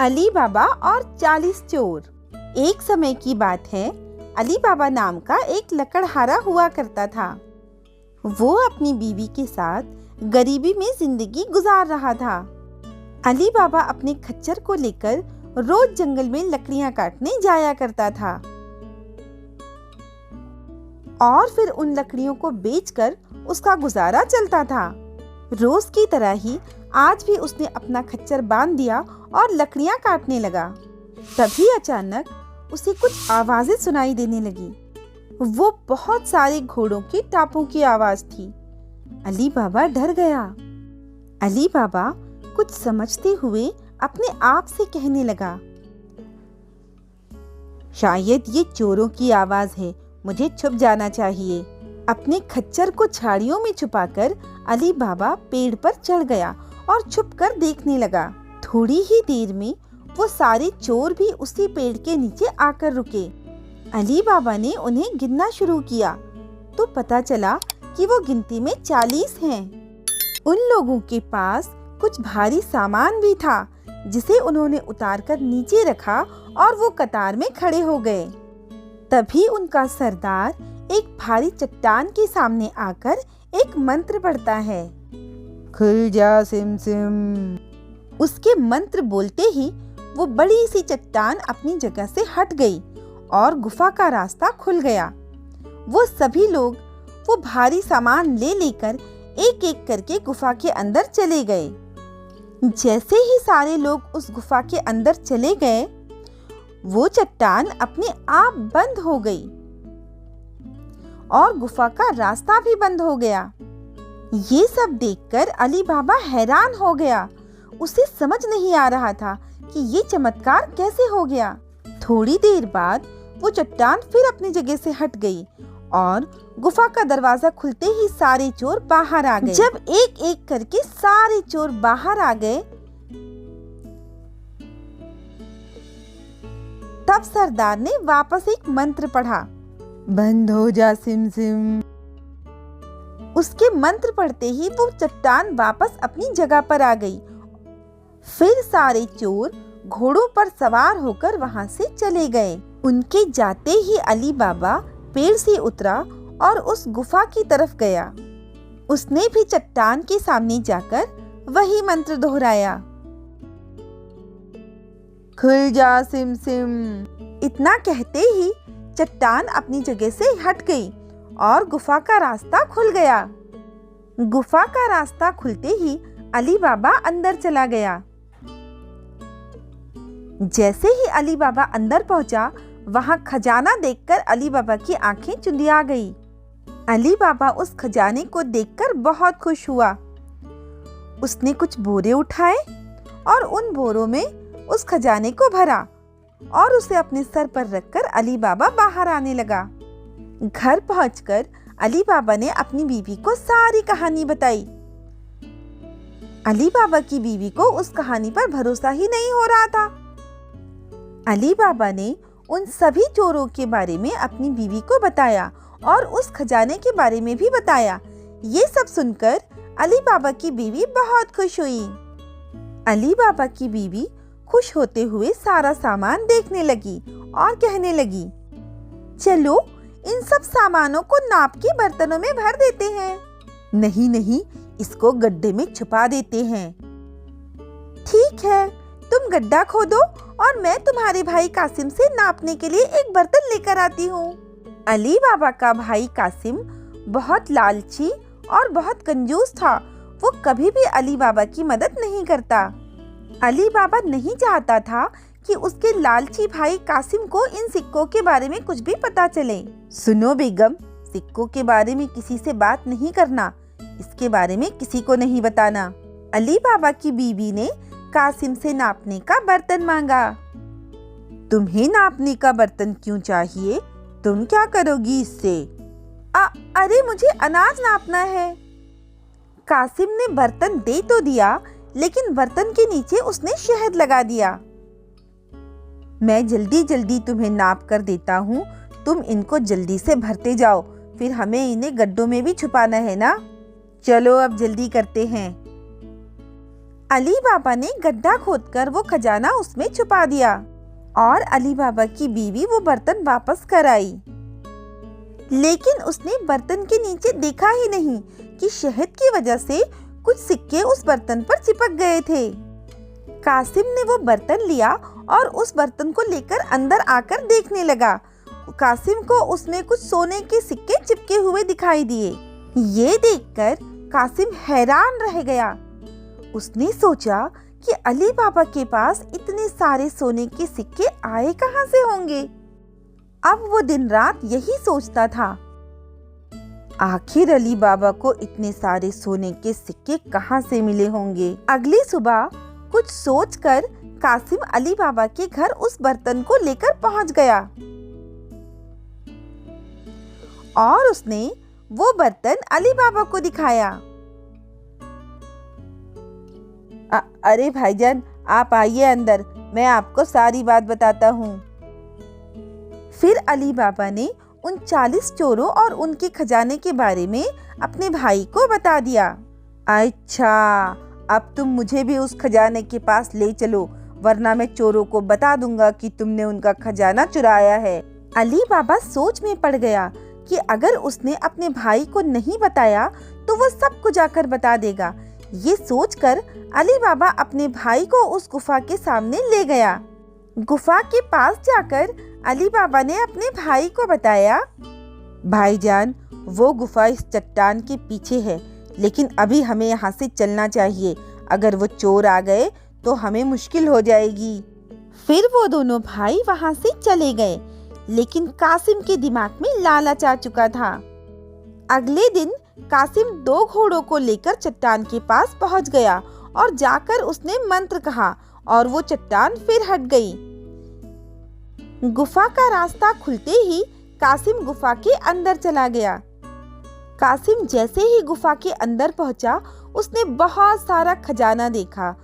अली बाबा और 40 चोर। एक समय की बात है, अली बाबा नाम का एक लकड़हारा हुआ करता था। वो अपनी बीवी के साथ गरीबी में जिंदगी गुजार रहा था। अली बाबा अपने खच्चर को लेकर रोज जंगल में लकड़ियां काटने जाया करता था और फिर उन लकड़ियों को बेचकर उसका गुजारा चलता था। रोज की तरह ही आज भी उसने अपना खच्चर बांध दिया और लकड़ियां काटने लगा। तभी अचानक उसे कुछ आवाजें सुनाई देने लगी। वो बहुत सारे घोड़ों के टापों की आवाज थी। अली बाबा डर गया। अली बाबा कुछ समझते हुए अपने आप से कहने लगा, शायद ये चोरों की आवाज है, मुझे छुप जाना चाहिए। अपने खच्चर को झाड़ियों में छुपाकर अली बाबा पेड़ पर चढ़ गया और छुपकर देखने लगा। थोड़ी ही देर में वो सारे चोर भी उसी पेड़ के नीचे आकर रुके। अली बाबा ने उन्हें गिनना शुरू किया तो पता चला कि वो गिनती में 40 हैं। उन लोगों के पास कुछ भारी सामान भी था जिसे उन्होंने उतारकर नीचे रखा और वो कतार में खड़े हो गए। तभी उनका सरदार एक भारी चट्टान के सामने आकर एक मंत्र पढ़ता है, खुल जा सिम सिम। उसके मंत्र बोलते ही वो बड़ी सी चट्टान अपनी जगह से हट गई और गुफा का रास्ता खुल गया। वो सभी लोग वो भारी सामान ले लेकर एक एक करके गुफा के अंदर चले गए। जैसे ही सारे लोग उस गुफा के अंदर चले गए, वो चट्टान अपने आप बंद हो गई और गुफा का रास्ता भी बंद हो गया। ये सब देखकर अली बाबा हैरान हो गया। उसे समझ नहीं आ रहा था कि ये चमत्कार कैसे हो गया। थोड़ी देर बाद वो चट्टान फिर अपनी जगह से हट गई और गुफा का दरवाजा खुलते ही सारे चोर बाहर आ गए। जब एक एक करके सारे चोर बाहर आ गए, तब सरदार ने वापस एक मंत्र पढ़ा, बंद हो जा सिम सिम। उसके मंत्र पढ़ते ही वो चट्टान वापस अपनी जगह पर आ गई। फिर सारे चोर घोड़ों पर सवार होकर वहां से चले गए। उनके जाते ही अली बाबा पेड़ से उतरा और उस गुफा की तरफ गया। उसने भी चट्टान के सामने जाकर वही मंत्र दोहराया, खुल जा सिम सिम। इतना कहते ही चट्टान अपनी जगह से हट गई और गुफा का रास्ता खुल गया। गुफा का रास्ता खुलते ही अली बाबा अंदर चला गया। जैसे ही अली बाबा अंदर पहुंचा, वहां खजाना देखकर अली बाबा की आंखें चुंधिया गई। अली बाबा उस खजाने को देखकर बहुत खुश हुआ। उसने कुछ बोरे उठाए और उन बोरों में उस खजाने को भरा और उसे अपने सर पर रखकर अली बाबा बाहर आने लगा। घर पहुंचकर अली बाबा ने अपनी बीवी को सारी कहानी बताई। अली बाबा की बीवी को उस कहानी पर भरोसा ही नहीं हो रहा था। अली बाबा ने उन सभी चोरों के बारे में अपनी बीवी को बताया और उस खजाने के बारे में भी बताया। ये सब सुनकर अली बाबा की बीवी बहुत खुश हुई। अली बाबा की बीवी खुश होते हुए सारा सामान देखने लगी और कहने लगी, चलो इन सब सामानों को नाप के बर्तनों में भर देते हैं। नहीं नहीं, इसको गड्ढे में छुपा देते हैं। ठीक है, तुम गड्ढा खोदो और मैं तुम्हारे भाई कासिम से नापने के लिए एक बर्तन लेकर आती हूँ। अली बाबा का भाई कासिम बहुत लालची और बहुत कंजूस था। वो कभी भी अली बाबा की मदद नहीं करता। अली बाबा नहीं चाहता था कि उसके लालची भाई कासिम को इन सिक्कों के बारे में कुछ भी पता चले। सुनो बेगम, सिक्कों के बारे में किसी से बात नहीं करना, इसके बारे में किसी को नहीं बताना। अली बाबा की बीवी ने कासिम से नापने का बर्तन मांगा। तुम्हें नापने का बर्तन क्यों चाहिए? तुम क्या करोगी इससे? अरे मुझे अनाज नापना है। कासिम ने बर्तन दे तो दिया, लेकिन बर्तन के नीचे उसने शहद लगा दिया। मैं जल्दी जल्दी तुम्हें नाप कर देता हूँ, तुम इनको जल्दी से भरते जाओ, फिर हमें इन्हें गड्ढों में भी छुपाना है ना। चलो अब जल्दी करते हैं। अली बाबा ने गड्ढा खोदकर वो खजाना उसमें छुपा दिया और अली बाबा की बीवी वो बर्तन वापस कर आई। लेकिन उसने बर्तन के नीचे देखा ही नहीं कि शहद की वजह से कुछ सिक्के उस बर्तन पर चिपक गए थे। कासिम ने वो बर्तन लिया और उस बर्तन को लेकर अंदर आकर देखने लगा। कासिम को उसमें कुछ सोने के सिक्के चिपके हुए दिखाई दिए। ये देखकर कासिम हैरान रह गया। उसने सोचा कि अली बाबा के पास इतने सारे सोने के सिक्के आए कहां से होंगे। अब वो दिन रात यही सोचता था, आखिर अली बाबा को इतने सारे सोने के सिक्के कहां से मिले होंगे। अगली सुबह कुछ सोचकर कासिम अली बाबा के घर उस बर्तन को लेकर पहुंच गया और उसने वो बर्तन अली बाबा को दिखाया। अरे भाईजान, आप आइए अंदर, मैं आपको सारी बात बताता हूँ। फिर अली बाबा ने उन 40 चोरों और उनके खजाने के बारे में अपने भाई को बता दिया। अच्छा, अब तुम मुझे भी उस खजाने के पास ले चलो, वरना मैं चोरों को बता दूंगा कि तुमने उनका खजाना चुराया है। अली बाबा सोच में पड़ गया कि अगर उसने अपने भाई को नहीं बताया तो वो सबको जाकर बता देगा। ये सोचकर अली बाबा अपने भाई को उस गुफा के सामने ले गया। गुफा के पास जाकर अली बाबा ने अपने भाई को बताया, भाईजान, वो गुफा इस चट्टान के पीछे है, लेकिन अभी हमें यहाँ से चलना चाहिए। अगर वो चोर आ गए तो हमें मुश्किल हो जाएगी। फिर वो दोनों भाई वहाँ से चले गए, लेकिन कासिम के दिमाग में लालच आ चुका था। अगले दिन कासिम 2 घोड़ों को लेकर चट्टान के पास पहुंच गया और जाकर उसने मंत्र कहा और वो चट्टान फिर हट गई। गुफा का रास्ता खुलते ही कासिम गुफा के अंदर चला गया। कासिम जैसे ही गुफा के अंदर पहुंचा, उसने बहुत सारा खजाना देखा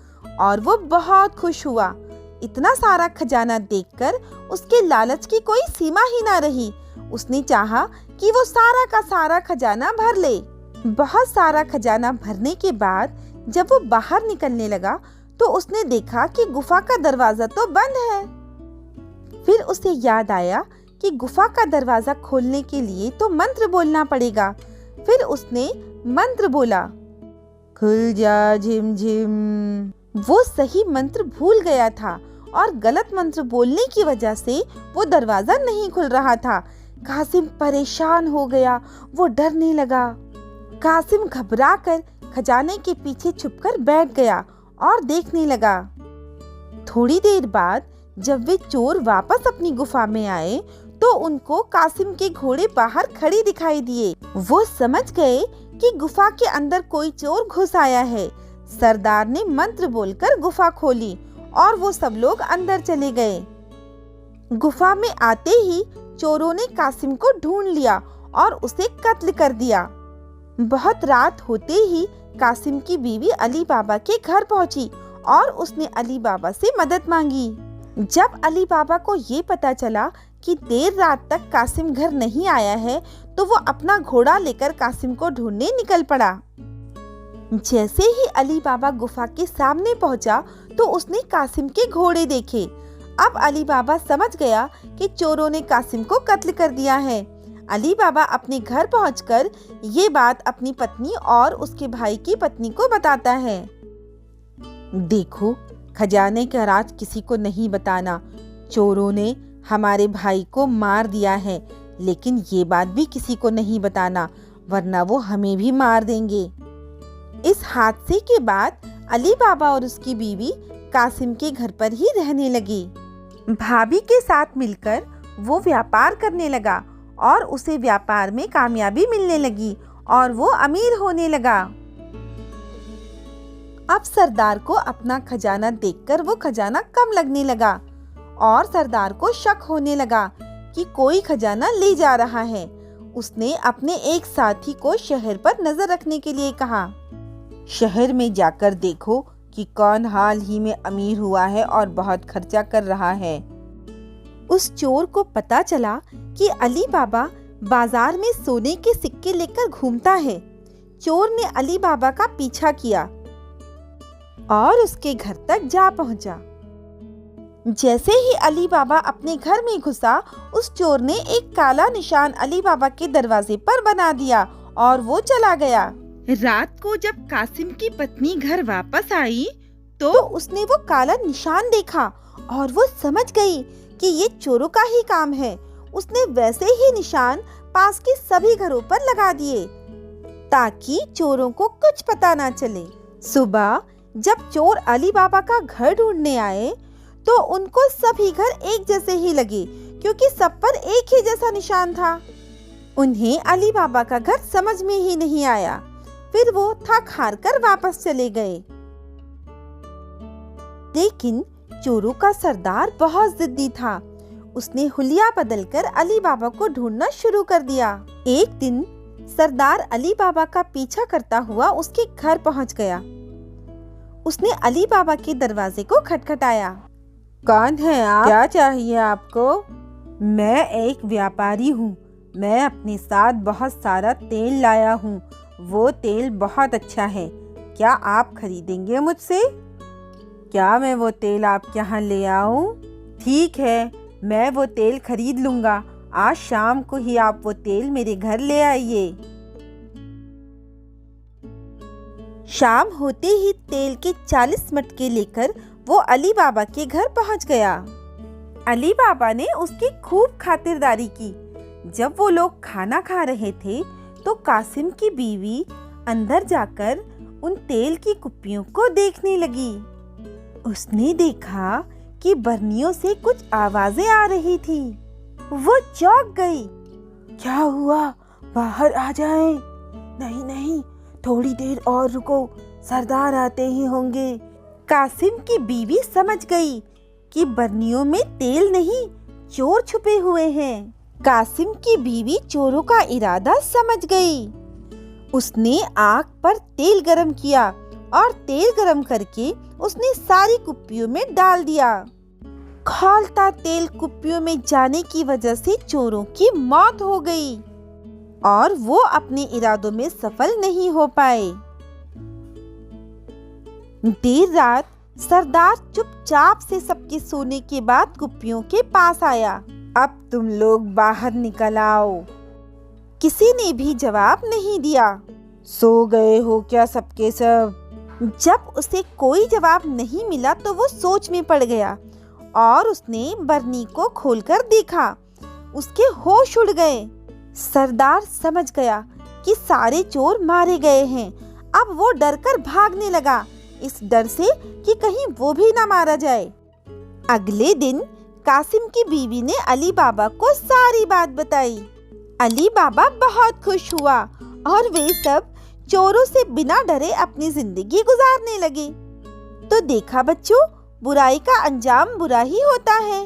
और वो बहुत खुश हुआ। इतना सारा खजाना देखकर उसके लालच की कोई सीमा ही ना रही। उसने चाहा कि वो सारा का सारा खजाना भर ले। बहुत सारा खजाना भरने के बाद जब वो बाहर निकलने लगा तो उसने देखा कि गुफा का दरवाजा तो बंद है। फिर उसे याद आया कि गुफा का दरवाजा खोलने के लिए तो मंत्र बोलना पड़ेगा। फिर उसने मंत्र बोला, खुल जा झिम झिम। वो सही मंत्र भूल गया था और गलत मंत्र बोलने की वजह से वो दरवाजा नहीं खुल रहा था। कासिम परेशान हो गया, वो डरने लगा। कासिम घबराकर खजाने के पीछे छुपकर बैठ गया और देखने लगा। थोड़ी देर बाद जब वे चोर वापस अपनी गुफा में आए तो उनको कासिम के घोड़े बाहर खड़े दिखाई दिए। वो समझ गए कि गुफा के अंदर कोई चोर घुस आया है। सरदार ने मंत्र बोलकर गुफा खोली और वो सब लोग अंदर चले गए। गुफा में आते ही चोरों ने कासिम को ढूंढ लिया और उसे कत्ल कर दिया। बहुत रात होते ही कासिम की बीवी अली बाबा के घर पहुंची और उसने अली बाबा से मदद मांगी। जब अली बाबा को ये पता चला कि देर रात तक कासिम घर नहीं आया है तो वो अपना घोड़ा लेकर कासिम को ढूंढने निकल पड़ा। जैसे ही अली बाबा गुफा के सामने पहुंचा तो उसने कासिम के घोड़े देखे। अब अली बाबा समझ गया कि चोरों ने कासिम को कत्ल कर दिया है। अली बाबा अपने घर पहुंचकर ये बात अपनी पत्नी और उसके भाई की पत्नी को बताता है। देखो, खजाने का राज किसी को नहीं बताना। चोरों ने हमारे भाई को मार दिया है, लेकिन ये बात भी किसी को नहीं बताना, वरना वो हमें भी मार देंगे। इस हादसे के बाद अली बाबा और उसकी बीवी कासिम के घर पर ही रहने लगी। भाभी के साथ मिलकर वो व्यापार करने लगा और उसे व्यापार में कामयाबी मिलने लगी और वो अमीर होने लगा। अब सरदार को अपना खजाना देखकर वो खजाना कम लगने लगा और सरदार को शक होने लगा कि कोई खजाना ले जा रहा है। उसने अपने एक साथी को शहर पर नजर रखने के लिए कहा, शहर में जाकर देखो कि कौन हाल ही में अमीर हुआ है और बहुत खर्चा कर रहा है। उस चोर को पता चला कि अली बाबा बाजार में सोने के सिक्के लेकर घूमता है। चोर ने अली बाबा का पीछा किया। और उसके घर तक जा पहुंचा। जैसे ही अली बाबा अपने घर में घुसा, उस चोर ने एक काला निशान अली बाबा के दरवाजे पर बना दिया और वो चला गया। रात को जब कासिम की पत्नी घर वापस आई तो उसने वो काला निशान देखा और वो समझ गई कि ये चोरों का ही काम है। उसने वैसे ही निशान पास के सभी घरों पर लगा दिए ताकि चोरों को कुछ पता ना चले। सुबह जब चोर अली बाबा का घर ढूंढने आए तो उनको सभी घर एक जैसे ही लगे, क्योंकि सब पर एक ही जैसा निशान था। उन्हें अली बाबा का घर समझ में ही नहीं आया। फिर वो थक हार कर वापस चले गए। लेकिन चोरों का सरदार बहुत जिद्दी था। उसने हुलिया बदलकर अली बाबा को ढूंढना शुरू कर दिया। एक दिन सरदार अली बाबा का पीछा करता हुआ उसके घर पहुंच गया। उसने अली बाबा के दरवाजे को खटखटाया। कौन है आप? क्या चाहिए आपको? मैं एक व्यापारी हूँ। मैं अपने साथ बहुत सारा तेल लाया हूँ। वो तेल बहुत अच्छा है। क्या आप खरीदेंगे मुझसे? क्या मैं वो तेल आपके यहाँ ले आऊँ? ठीक है, मैं वो तेल खरीद लूँगा। आज शाम को ही आप वो तेल मेरे घर ले आइए। शाम होते ही तेल के 40 मटके लेकर वो अली बाबा के घर पहुंच गया। अली बाबा ने उसकी खूब खातिरदारी की। जब वो लोग खाना खा रहे थे तो कासिम की बीवी अंदर जाकर उन तेल की कुप्पियों को देखने लगी। उसने देखा कि बर्नियों से कुछ आवाजें आ रही थी। वो चौंक गई। क्या हुआ? बाहर आ जाएं। नहीं नहीं, थोड़ी देर और रुको, सरदार आते ही होंगे। कासिम की बीवी समझ गई कि बर्नियों में तेल नहीं, चोर छुपे हुए हैं। कासिम की बीवी चोरों का इरादा समझ गई। उसने आग पर तेल गरम किया और तेल गरम करके उसने सारी कुप्पियों में डाल दिया। खौलता तेल कुप्पियों में जाने की वजह से चोरों की मौत हो गई और वो अपने इरादों में सफल नहीं हो पाए। देर रात सरदार चुपचाप से सबके सोने के बाद कुप्पियों के पास आया। अब तुम लोग बाहर निकल आओ। किसी ने भी जवाब नहीं दिया। सो गए हो क्या सबके सब? जब उसे कोई जवाब नहीं मिला तो वो सोच में पड़ गया और उसने बरनी को खोलकर देखा। उसके होश उड़ गए। सरदार समझ गया कि सारे चोर मारे गए हैं। अब वो डरकर भागने लगा, इस डर से कि कहीं वो भी ना मारा जाए। अगले दिन कासिम की बीवी ने अली बाबा को सारी बात बताई। अली बाबा बहुत खुश हुआ और वे सब चोरों से बिना डरे अपनी जिंदगी गुजारने लगे। तो देखा बच्चों, बुराई का अंजाम बुरा ही होता है।